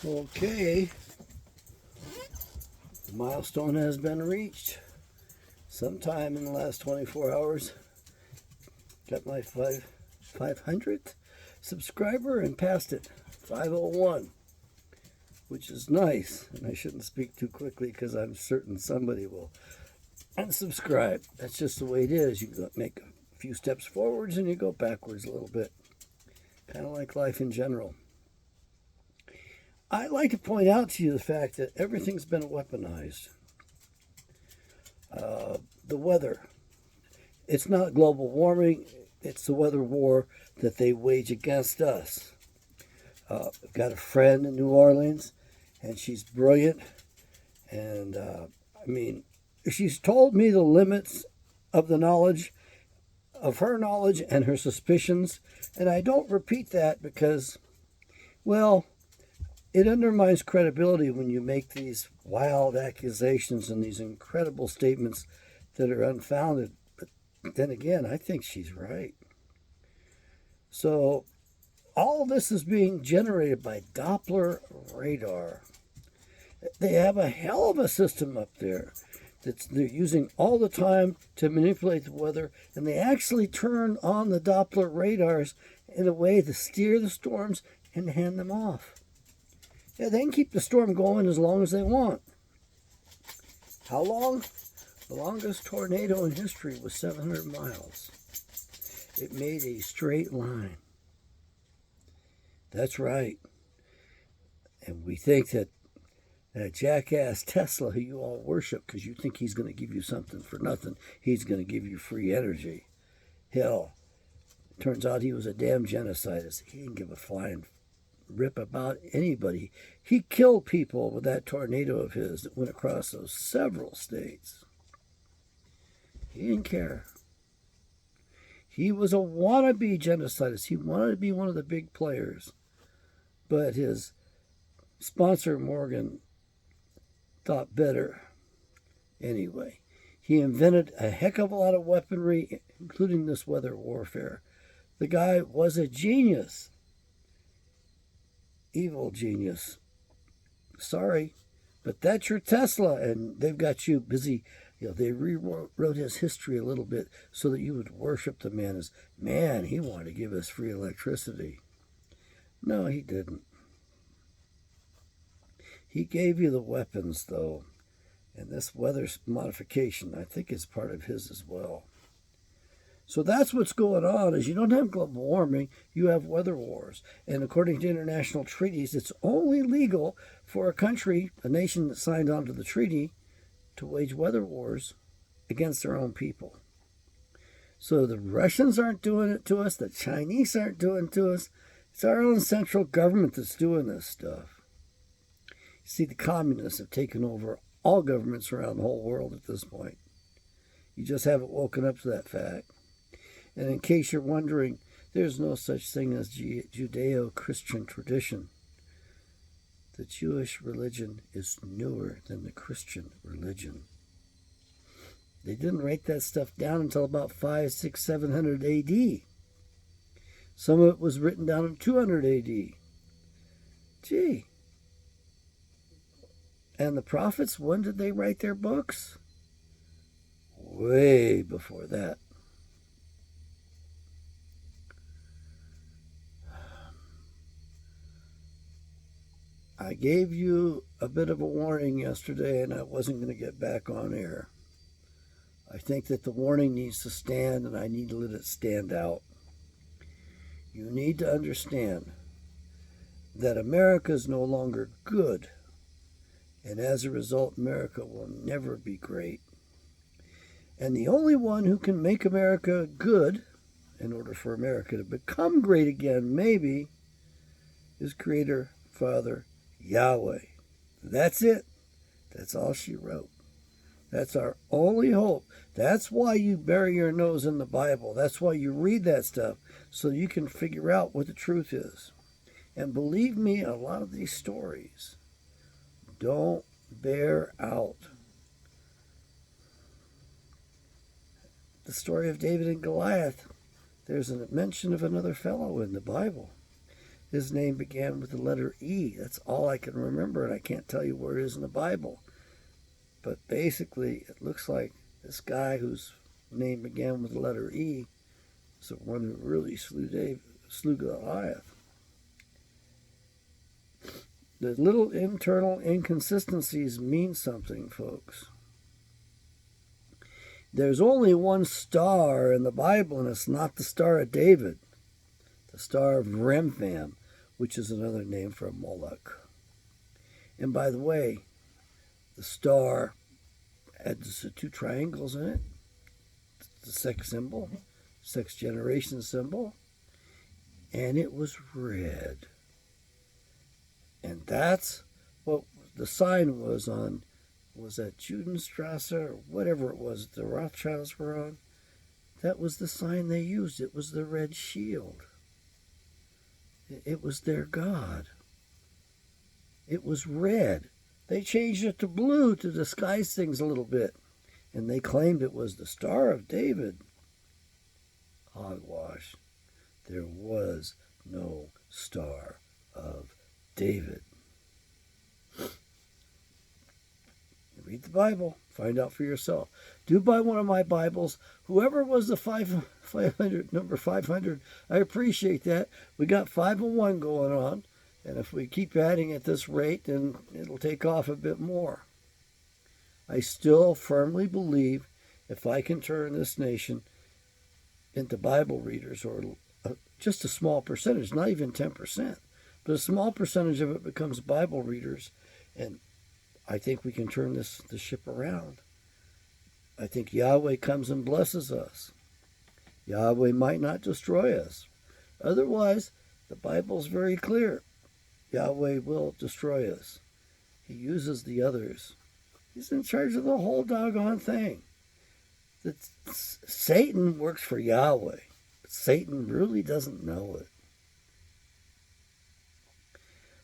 Okay, the milestone has been reached. Sometime in the last 24 hours, got my 500th subscriber and passed it, 501, which is nice. And I shouldn't speak too quickly because I'm certain somebody will unsubscribe. That's just the way it is. You make a few steps forwards and you go backwards a little bit, kind of like life in general. I'd like to point out to you the fact that everything's been weaponized. The weather. It's not global warming, it's the weather war that they wage against us. I've got a friend in New Orleans, and she's brilliant. And she's told me the limits of the knowledge, of her knowledge and her suspicions. And I don't repeat that because, well, it undermines credibility when you make these wild accusations and these incredible statements that are unfounded. But then again, I think she's right. So all of this is being generated by Doppler radar. They have a hell of a system up there that they're using all the time to manipulate the weather, and they actually turn on the Doppler radars in a way to steer the storms and hand them off. Yeah, they can keep the storm going as long as they want. How long? The longest tornado in history was 700 miles. It made a straight line. That's right. And we think that jackass Tesla, who you all worship because you think he's going to give you something for nothing, he's going to give you free energy. Hell, turns out he was a damn genocidist. He didn't give a flying rip about anybody. He killed people with that tornado of his that went across those several states. He didn't care. He was a wannabe genocidist. He wanted to be one of the big players. But his sponsor, Morgan, thought better. Anyway, he invented a heck of a lot of weaponry, including this weather warfare. The guy was a genius. Evil genius. Sorry, but that's your Tesla, and they've got you busy. They rewrote his history a little bit so that you would worship the man as, man, he wanted to give us free electricity. No, he didn't. He gave you the weapons, though, and this weather modification, I think, is part of his as well. So that's what's going on, is you don't have global warming, you have weather wars. And according to international treaties, it's only legal for a country, a nation that signed on to the treaty, to wage weather wars against their own people. So the Russians aren't doing it to us, the Chinese aren't doing it to us. It's our own central government that's doing this stuff. You see, the communists have taken over all governments around the whole world at this point. You just haven't woken up to that fact. And in case you're wondering, there's no such thing as Judeo-Christian tradition. The Jewish religion is newer than the Christian religion. They didn't write that stuff down until about 500, 600, 700 AD. Some of it was written down in 200 AD. Gee. And the prophets, when did they write their books? Way before that. I gave you a bit of a warning yesterday, and I wasn't going to get back on air. I think that the warning needs to stand, and I need to let it stand out. You need to understand that America is no longer good, and as a result, America will never be great. And the only one who can make America good, in order for America to become great again, maybe, is Creator, Father, Yahweh. That's it. That's all she wrote. That's our only hope. That's why you bury your nose in the Bible. That's why you read that stuff, so you can figure out what the truth is. And believe me, a lot of these stories don't bear out. The story of David and Goliath, there's a mention of another fellow in the Bible. his name began with the letter E. That's all I can remember, and I can't tell you where it is in the Bible. But basically, it looks like this guy whose name began with the letter E is the one who really slew Goliath. The little internal inconsistencies mean something, folks. There's only one star in the Bible, and it's not the Star of David. The Star of Remphan, which is another name for Moloch. And by the way, the star had the two triangles in it, the sex symbol, sex generation symbol, and it was red. And that's what the sign was on, was that Judenstrasse or whatever it was the Rothschilds were on? That was the sign they used. It was the red shield. It was their god. It was red. They changed it to blue to disguise things a little bit. And they claimed it was the Star of David. Hogwash. There was no Star of David. Read the Bible. Find out for yourself. Do buy one of my Bibles. Whoever was the 500, number 500, I appreciate that. We got 501 going on. And if we keep adding at this rate, then it'll take off a bit more. I still firmly believe if I can turn this nation into Bible readers, or just a small percentage, not even 10%, but a small percentage of it becomes Bible readers, and I think we can turn the ship around. I think Yahweh comes and blesses us. Yahweh might not destroy us. Otherwise, the Bible's very clear. Yahweh will destroy us. He uses the others. He's in charge of the whole doggone thing. Satan works for Yahweh, but Satan really doesn't know it.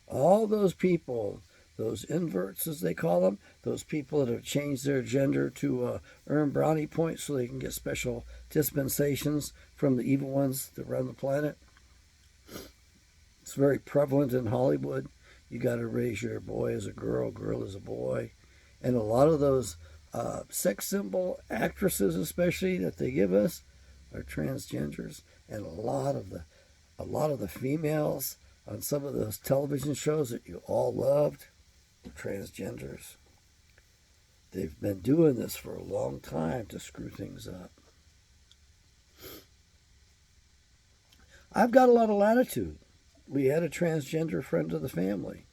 All those people, those inverts as they call them, those people that have changed their gender to earn brownie points so they can get special dispensations from the evil ones that run the planet. It's very prevalent in Hollywood. You got to raise your boy as a girl as a boy. And a lot of those sex symbol actresses especially that they give us are transgenders. And a lot of the females on some of those television shows that you all loved were transgenders. They've been doing this for a long time to screw things up. I've got a lot of latitude. We had a transgender friend of the family.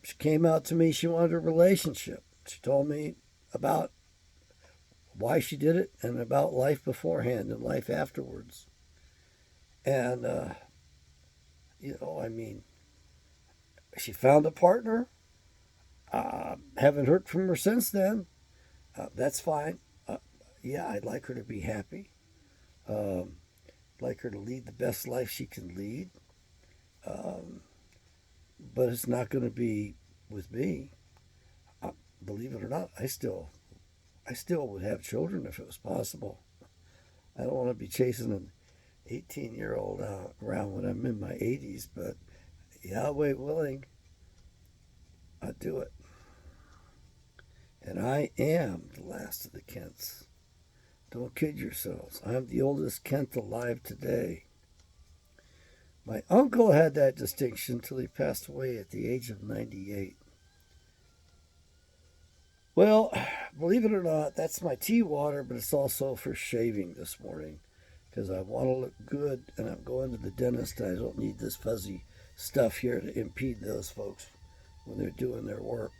She came out to me. She wanted a relationship. She told me about why she did it and about life beforehand and life afterwards. And, she found a partner. Haven't heard from her since then. That's fine. I'd like her to be happy. Like her to lead the best life she can lead. But it's not going to be with me. Believe it or not, I still would have children if it was possible. I don't want to be chasing an 18-year-old around when I'm in my 80s, but Yahweh willing, I'd do it. And I am the last of the Kents. Don't kid yourselves. I'm the oldest Kent alive today. My uncle had that distinction till he passed away at the age of 98. Well, believe it or not, that's my tea water, but it's also for shaving this morning because I want to look good, and I'm going to the dentist, and I don't need this fuzzy stuff here to impede those folks when they're doing their work.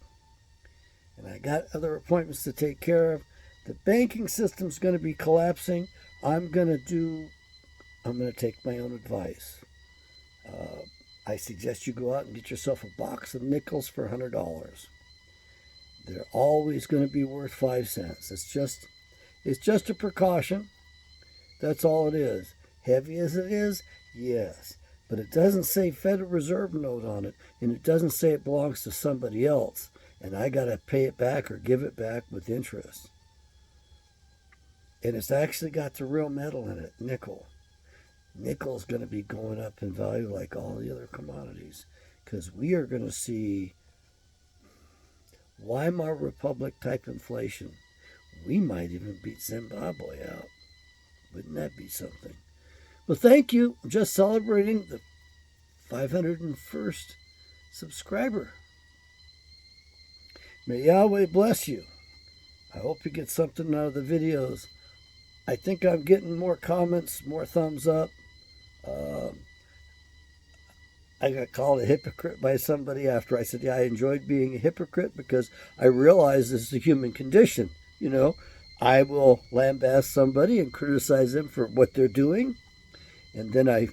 And I got other appointments to take care of. The banking system's going to be collapsing. I'm going to take my own advice. I suggest you go out and get yourself a box of nickels for $100. They're always going to be worth 5 cents. It's just a precaution. That's all it is. Heavy as it is, yes. But it doesn't say Federal Reserve note on it, and it doesn't say it belongs to somebody else, and I got to pay it back or give it back with interest. And it's actually got the real metal in it, nickel. nickel's going to be going up in value like all the other commodities, because we are going to see Weimar Republic type inflation. We might even beat Zimbabwe out. Wouldn't that be something? Well, thank you. I'm just celebrating the 501st subscriber. May Yahweh bless you. I hope you get something out of the videos. I think I'm getting more comments, more thumbs up. I got called a hypocrite by somebody after I said, yeah, I enjoyed being a hypocrite because I realize this is a human condition. You know, I will lambaste somebody and criticize them for what they're doing. And then I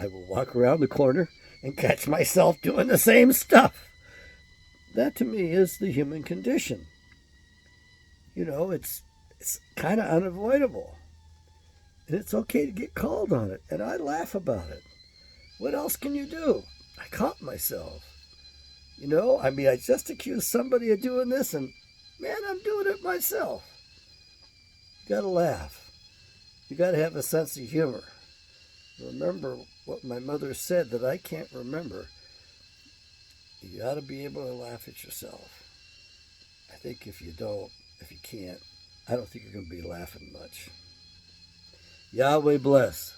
will walk around the corner and catch myself doing the same stuff. That to me is the human condition. You know, it's kind of unavoidable. And it's okay to get called on it. And I laugh about it. What else can you do? I caught myself. You know, I mean, I just accused somebody of doing this, and man, I'm doing it myself. You gotta laugh. You gotta have a sense of humor. Remember what my mother said that I can't remember. You gotta be able to laugh at yourself. I think if you can't, I don't think you're gonna be laughing much. Yahweh bless.